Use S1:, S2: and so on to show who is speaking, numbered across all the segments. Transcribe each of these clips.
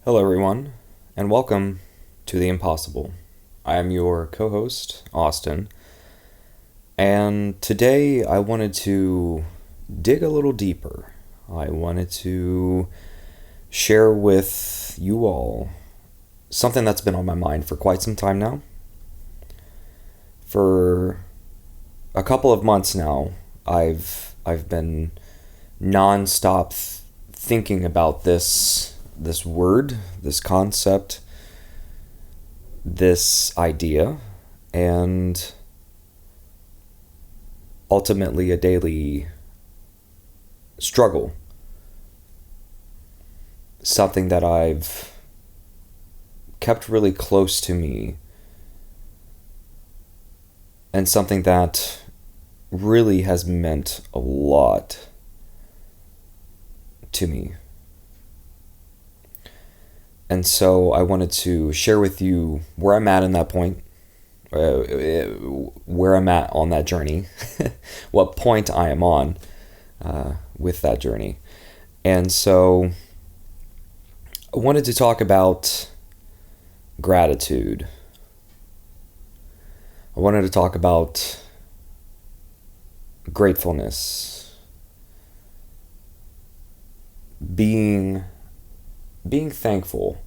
S1: Hello, everyone, and welcome to The Impossible. I am your co host, Austin, and today I wanted to dig a little deeper. I wanted to share with you all something that's been on my mind for quite some time now. For a couple of months now, I've been nonstop thinking about this word, this concept, this idea, and ultimately a daily struggle. Something that I've kept really close to me, and something that really has meant a lot to me. And so I wanted to share with you where I'm at in that point, where I'm at on that journey, what point I am on with that journey. And so I wanted to talk about gratitude. I wanted to talk about gratefulness, being thankful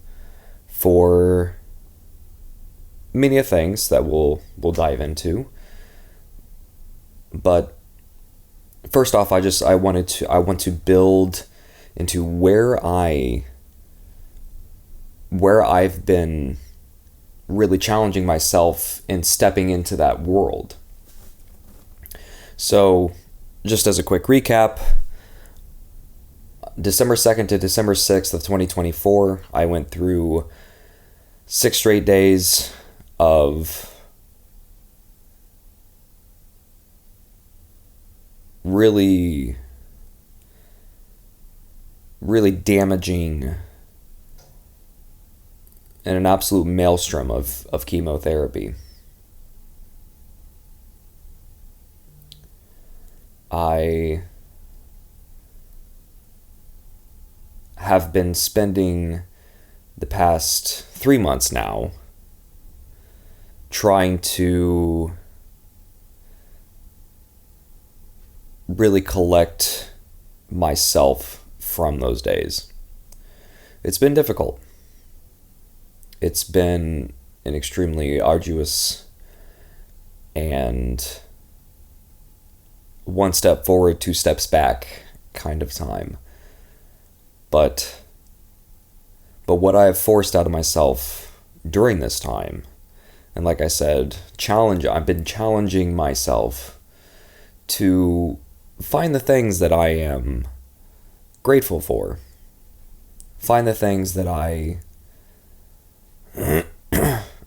S1: for many things that we'll dive into. But first off, I want to build into where I've been really challenging myself in stepping into that world. So, just as a quick recap, December 2nd to December 6th of 2024, I went through 6 straight days of really, really damaging and an absolute maelstrom of chemotherapy. I have been spending the past 3 months now trying to really collect myself from those days. It's been difficult. It's been an extremely arduous and one step forward, 2 steps back kind of time. But what I have forced out of myself during this time, and like I said, I've been challenging myself to find the things that I am grateful for. Find the things that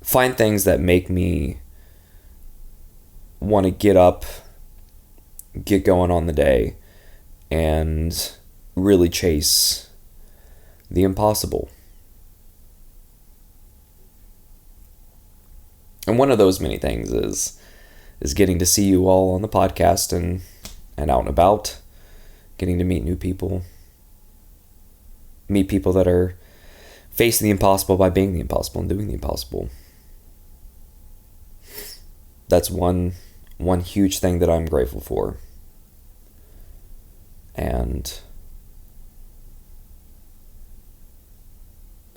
S1: find things that make me want to get up, get going on the day, and really chase the impossible. And one of those many things is getting to see you all on the podcast and out and about, getting to meet new people, meet people that are facing the impossible by being the impossible and doing the impossible. That's one huge thing that I'm grateful for. And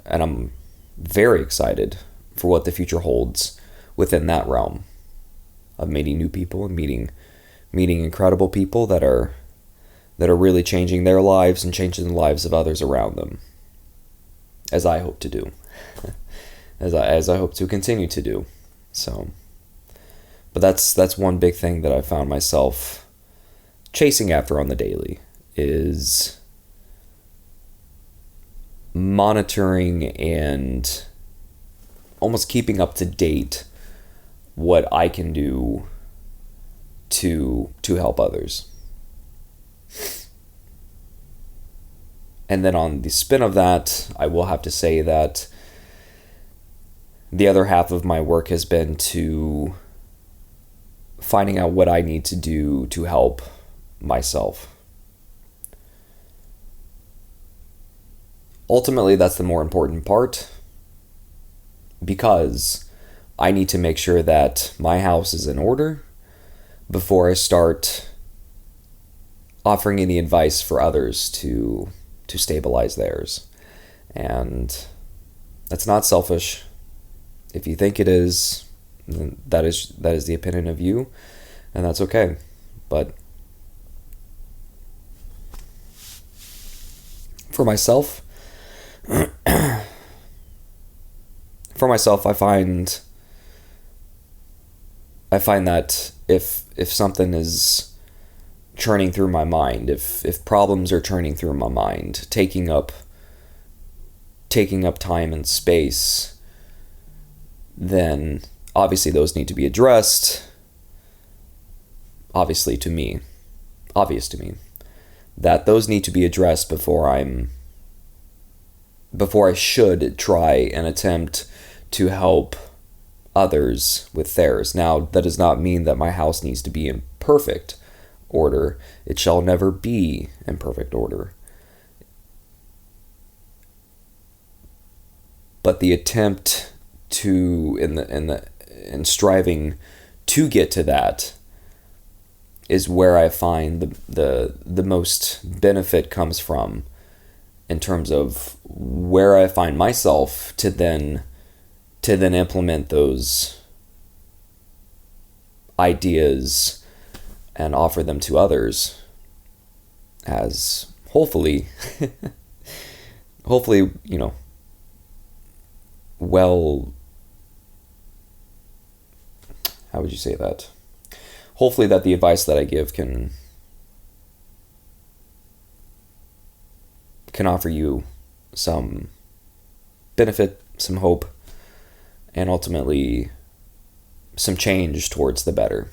S1: I'm very excited for what the future holds within that realm of meeting new people and meeting incredible people that are really changing their lives and changing the lives of others around them, as I hope to do, as I hope to continue to do. So, but that's one big thing that I found myself chasing after on the daily, is monitoring and almost keeping up to date what I can do to help others. And then on the spin of that, I will have to say that the other half of my work has been to finding out what I need to do to help myself. Ultimately, that's the more important part, because I need to make sure that my house is in order before I start offering any advice for others to stabilize theirs. And that's not selfish. If you think it is, then that is the opinion of you, and that's okay. But for myself, I find that if something is churning through my mind, if problems are churning through my mind, taking up time and space, then obviously those need to be addressed. Obvious to me, that those need to be addressed before I should try and attempt to help others with theirs. Now, that does not mean that my house needs to be in perfect order. It shall never be in perfect order. But the attempt to, in striving to get to that, is where I find the most benefit comes from, in terms of where I find myself to then implement those ideas and offer them to others, as hopefully, well, how would you say that? Hopefully that the advice that I give can offer you some benefit, some hope, and ultimately some change towards the better.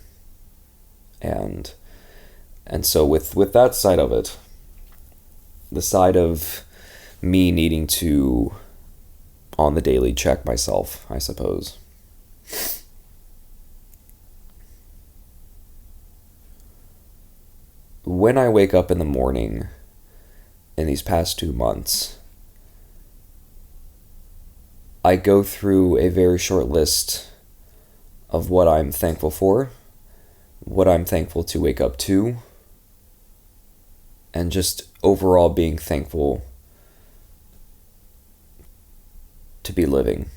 S1: And so with that side of it, the side of me needing to on the daily check myself, I suppose. When I wake up in the morning in these past 2 months, I go through a very short list of what I'm thankful for, what I'm thankful to wake up to, and just overall being thankful to be living.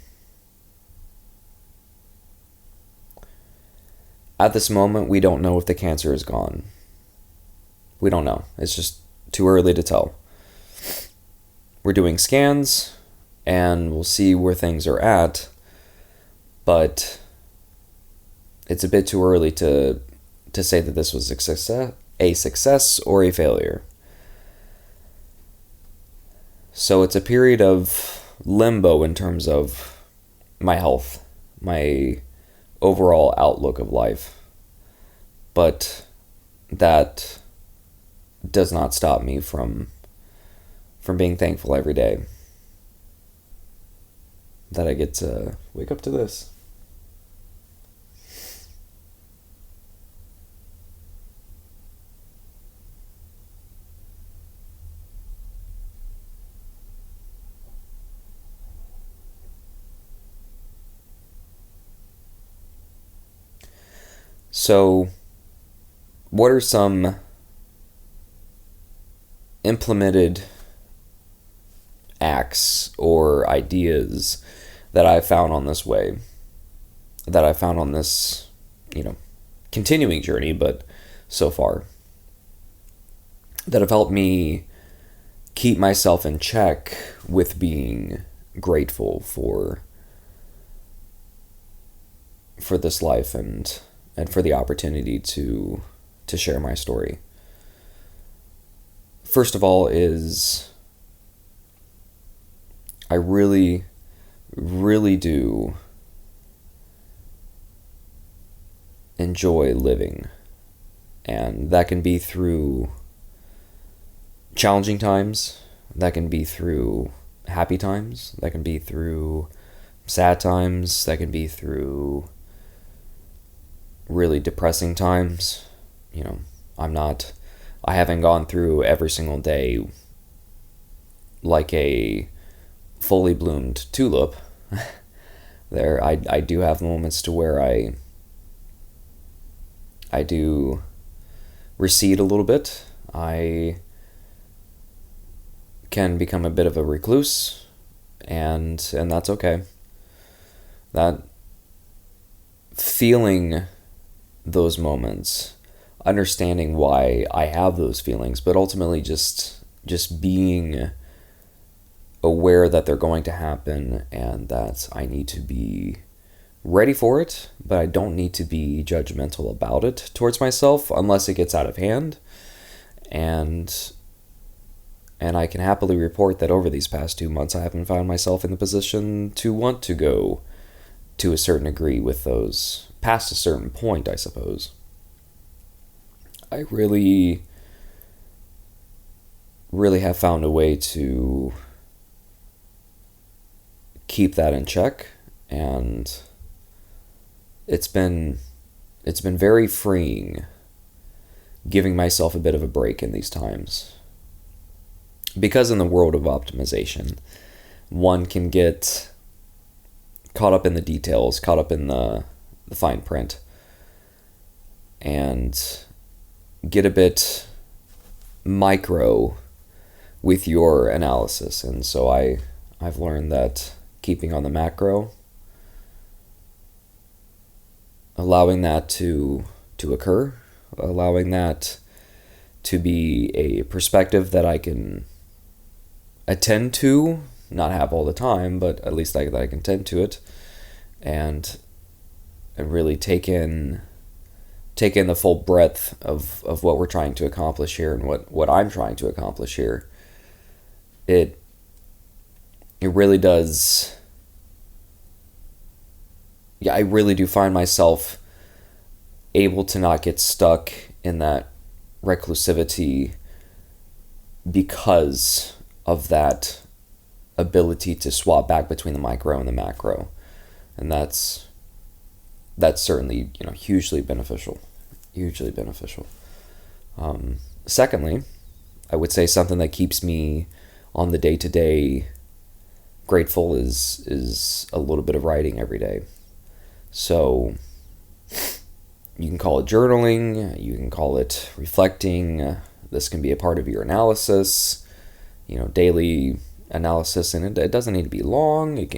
S1: At this moment, we don't know if the cancer is gone. We don't know. It's just too early to tell. We're doing scans, and we'll see where things are at, but it's a bit too early to say that this was a success or a failure. So it's a period of limbo in terms of my health, my overall outlook of life. But that does not stop me from being thankful every day that I get to wake up to this. So, what are some implemented acts or ideas that I found on this way, that I found on this, continuing journey, but so far, that have helped me keep myself in check with being grateful for this life and for the opportunity to share my story. First of all is I really, really do enjoy living. And that can be through challenging times, that can be through happy times, that can be through sad times, that can be through really depressing times. I haven't gone through every single day like a fully bloomed tulip. I do have moments to where I do recede a little bit. I can become a bit of a recluse, and that's okay. That feeling those moments, understanding why I have those feelings, but ultimately just being aware that they're going to happen and that I need to be ready for it, but I don't need to be judgmental about it towards myself unless it gets out of hand. And I can happily report that over these past 2 months, I haven't found myself in the position to want to go to a certain degree with those, past a certain point, I suppose. I really, really have found a way to keep that in check, and it's been very freeing giving myself a bit of a break in these times. Because in the world of optimization, one can get caught up in the details, caught up in the fine print, and get a bit micro with your analysis. And so I've learned that keeping on the macro, allowing that to occur, allowing that to be a perspective that I can attend to, not have all the time, but at least that I can tend to it, and really take in the full breadth of what we're trying to accomplish here and what I'm trying to accomplish here. It really does. Yeah, I really do find myself able to not get stuck in that reclusivity because of that ability to swap back between the micro and the macro. And that's certainly, hugely beneficial. Secondly, I would say something that keeps me on the day-to-day grateful is a little bit of writing every day. So you can call it journaling, you can call it reflecting. This can be a part of your analysis, daily analysis, and it doesn't need to be long. You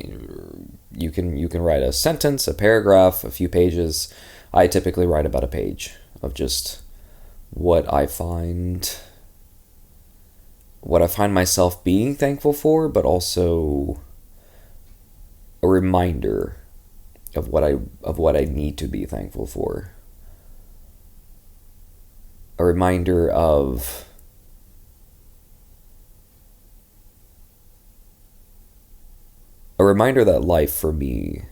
S1: can write a sentence, a paragraph, a few pages. I typically write about a page of just what I find myself being thankful for, but also a reminder of what I need to be thankful for. A reminder that life for me,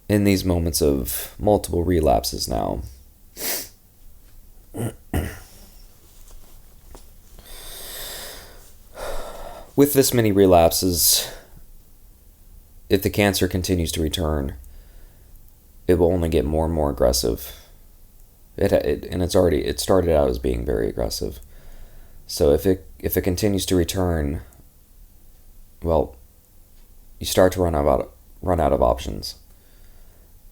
S1: in these moments of multiple relapses now, with this many relapses, if the cancer continues to return, it will only get more and more aggressive. It started out as being very aggressive. So if it continues to return, well, you start to run out of options.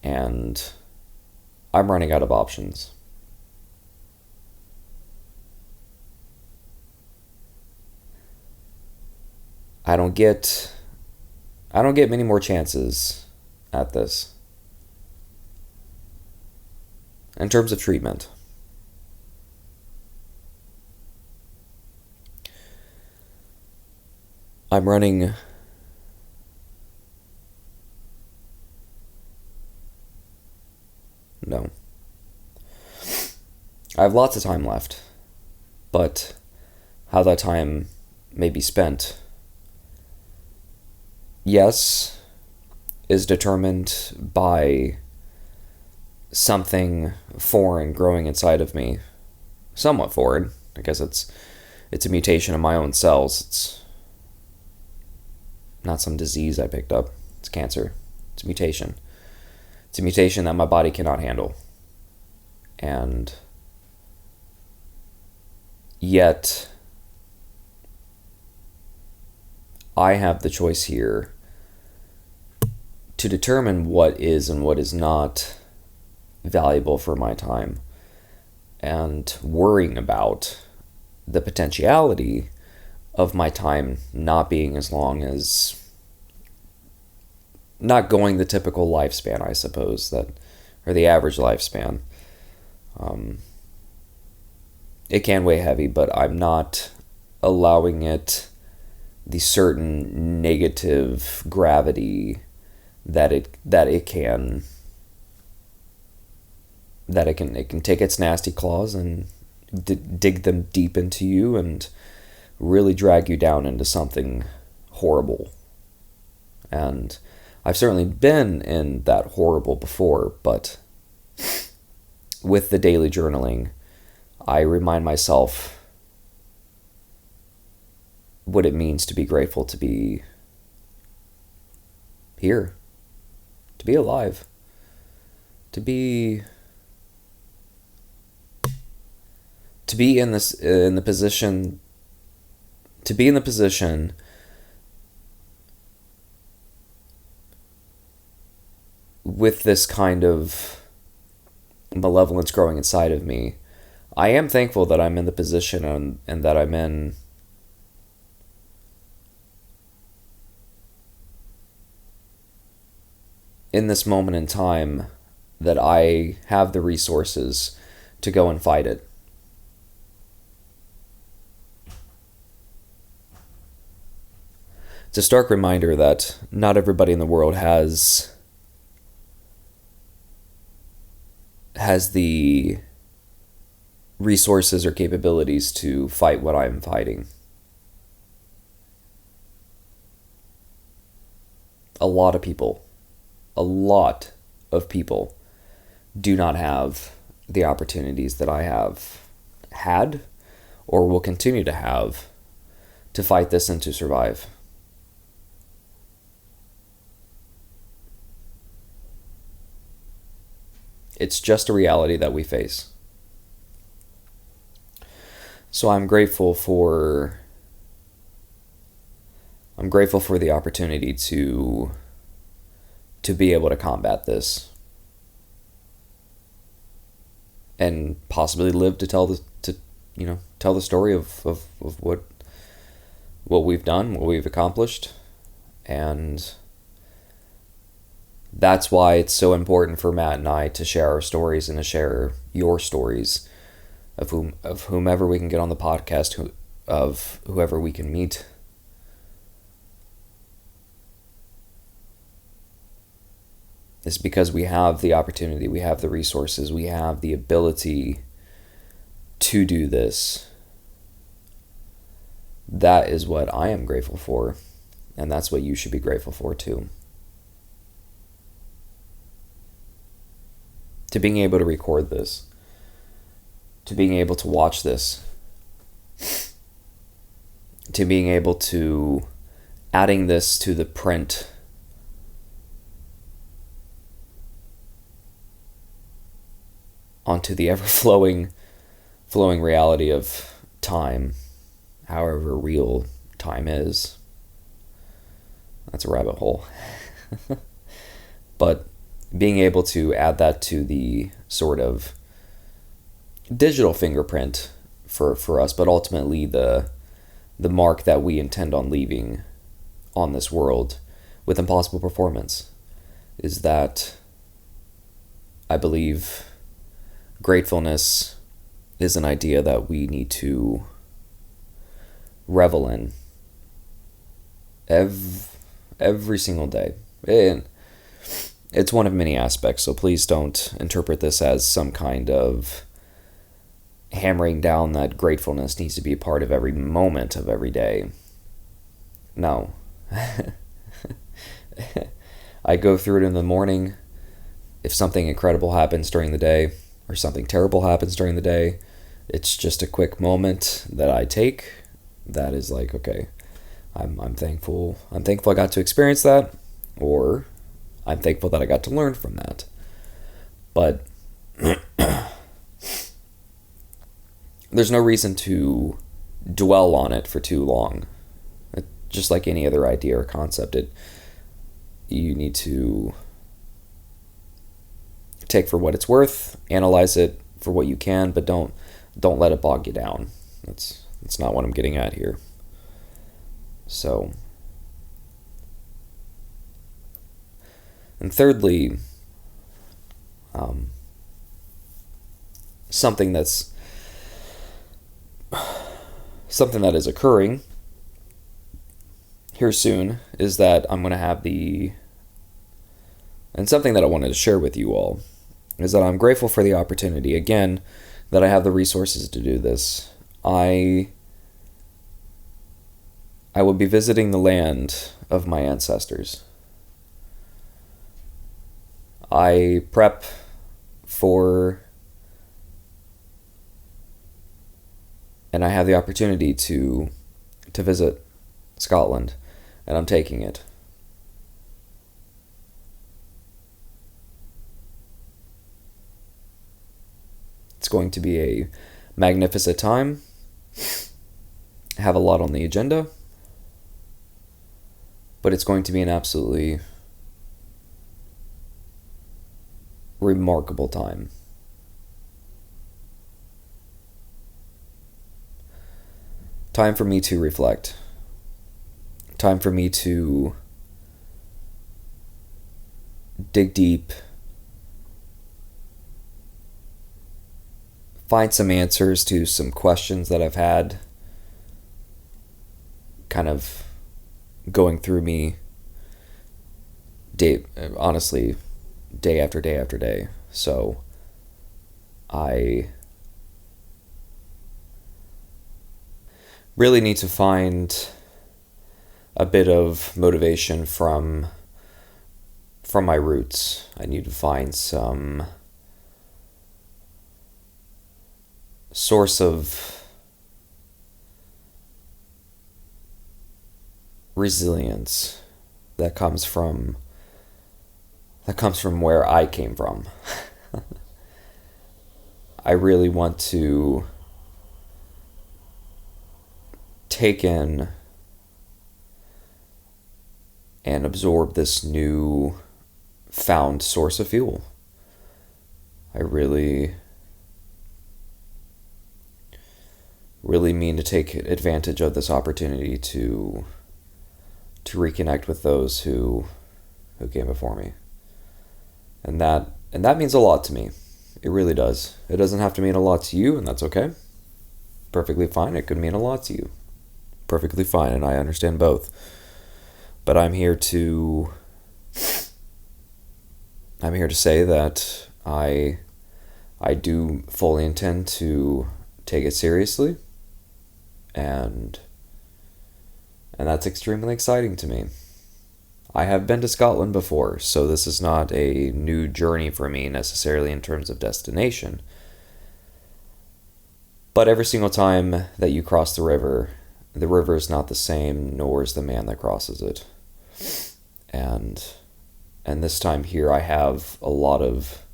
S1: And I'm running out of options. I don't get many more chances at this. In terms of treatment, I'm running no. I have lots of time left, but how that time may be spent, yes, is determined by something foreign growing inside of me. Somewhat foreign. I guess it's a mutation of my own cells. It's not some disease I picked up. It's cancer. It's a mutation. It's a mutation that my body cannot handle. And yet, I have the choice here to determine what is and what is not valuable for my time, and worrying about the potentiality of my time not being as long as, not going the typical lifespan, I suppose, that, or the average lifespan. It can weigh heavy, but I'm not allowing it the certain negative gravity that it can take its nasty claws and dig them deep into you and really drag you down into something horrible. And I've certainly been in that horrible before, but with the daily journaling, I remind myself what it means to be grateful to be here, to be alive, to be in the position with this kind of malevolence growing inside of me. I am thankful that I'm in the position and that I'm in this moment in time, that I have the resources to go and fight it. It's a stark reminder that not everybody in the world has the resources or capabilities to fight what I'm fighting. A lot of people do not have the opportunities that I have had or will continue to have to fight this and to survive. It's just a reality that we face. So I'm grateful for the opportunity to be able to combat this and possibly live to tell the story of what we've done, what we've accomplished. And that's why it's so important for Matt and I to share our stories and to share your stories of whomever we can get on the podcast, of whoever we can meet. It's because we have the opportunity, we have the resources, we have the ability to do this. That is what I am grateful for, and that's what you should be grateful for too. To being able to record this, to being able to watch this, to being able to adding this to the print onto the ever-flowing reality of time, however real time is. That's a rabbit hole. But being able to add that to the sort of digital fingerprint for us, but ultimately the mark that we intend on leaving on this world with Impossible Performance, is that I believe gratefulness is an idea that we need to revel in every single day. And it's one of many aspects, so please don't interpret this as some kind of hammering down that gratefulness needs to be a part of every moment of every day. No. I go through it in the morning. If something incredible happens during the day, or something terrible happens during the day, it's just a quick moment that I take that is like, okay, I'm thankful I got to experience that, or I'm thankful that I got to learn from that. But there's no reason to dwell on it for too long. just like any other idea or concept, you need to take for what it's worth, analyze it for what you can, but don't let it bog you down. That's not what I'm getting at here. So, and thirdly, something that is occurring here soon is that I'm going to have and something that I wanted to share with you all is that I'm grateful for the opportunity, again, that I have the resources to do this. I will be visiting the land of my ancestors. I prep for, and I have the opportunity to visit Scotland, and I'm taking it. It's going to be a magnificent time. I have a lot on the agenda, but it's going to be an absolutely remarkable time. Time for me to reflect. Time for me to dig deep, find some answers to some questions that I've had kind of going through me day after day after day. So I really need to find a bit of motivation from my roots. I need to find some source of resilience that comes from where I came from. I really want to take in and absorb this new found source of fuel. I really mean to take advantage of this opportunity to reconnect with those who came before me. And that means a lot to me. It really does. It doesn't have to mean a lot to you, and that's okay. Perfectly fine. It could mean a lot to you. Perfectly fine, and I understand both. But I'm here to say that I do fully intend to take it seriously, and that's extremely exciting to me. I have been to Scotland before, so this is not a new journey for me necessarily in terms of destination. But every single time that you cross the river is not the same, nor is the man that crosses it. And this time here I have a lot of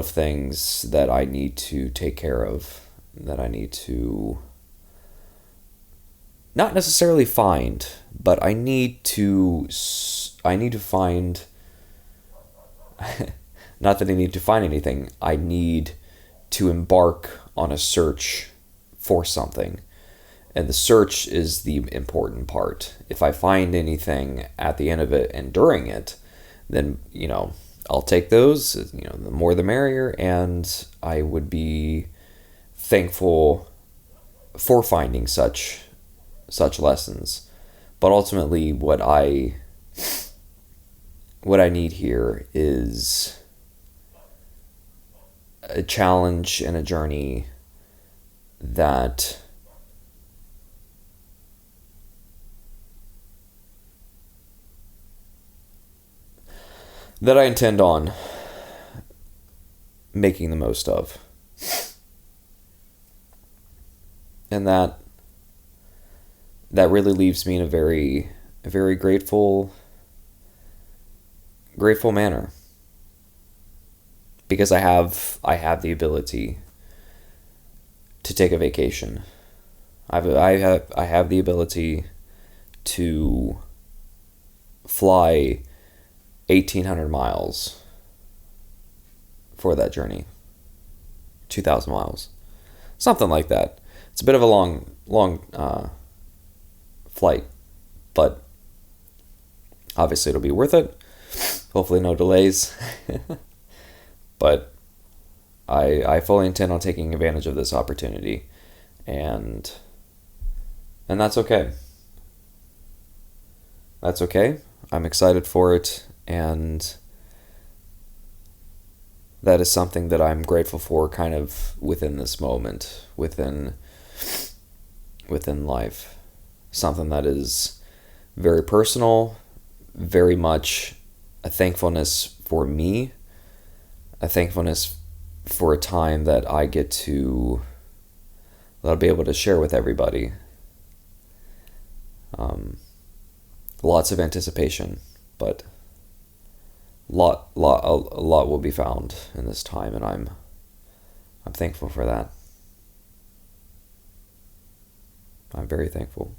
S1: things that I need to take care of, that I need to not necessarily find, but I need to find, not that I need to find anything, I need to embark on a search for something. And the search is the important part. If I find anything at the end of it and during it, then, I'll take those, the more the merrier, and I would be thankful for finding such lessons. But ultimately what I need here is a challenge and a journey that I intend on making the most of. And that really leaves me in a very grateful manner. Because I have the ability to take a vacation. I have the ability to fly 1,800 miles for that journey. 2,000 miles. Something like that. It's a bit of a long flight, but obviously it'll be worth it. Hopefully no delays. But I fully intend on taking advantage of this opportunity, and that's okay. That's okay. I'm excited for it, and that is something that I'm grateful for kind of within this moment, within life. Something that is very personal, very much a thankfulness for me, a thankfulness for a time that I'll be able to share with everybody. Lots of anticipation, but a lot will be found in this time, and I'm thankful for that. I'm very thankful.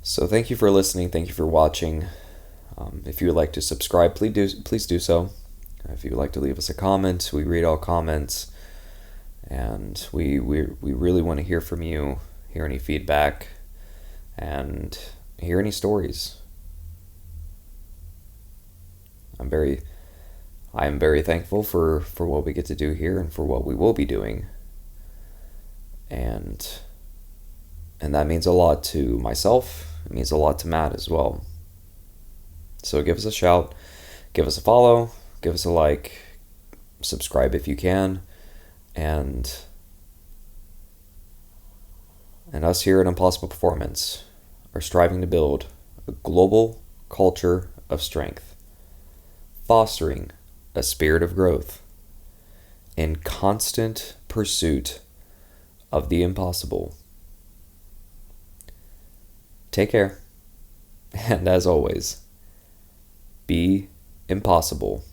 S1: So thank you for listening. Thank you for watching. If you would like to subscribe, please do so. If you would like to leave us a comment, we read all comments, and we really want to hear from you, hear any feedback, and hear any stories. I am very thankful for what we get to do here and for what we will be doing. And that means a lot to myself. It means a lot to Matt as well. So give us a shout, give us a follow, give us a like, subscribe if you can, and us here at Impossible Performance are striving to build a global culture of strength, fostering a spirit of growth in constant pursuit of the impossible. Take care, and as always, be impossible.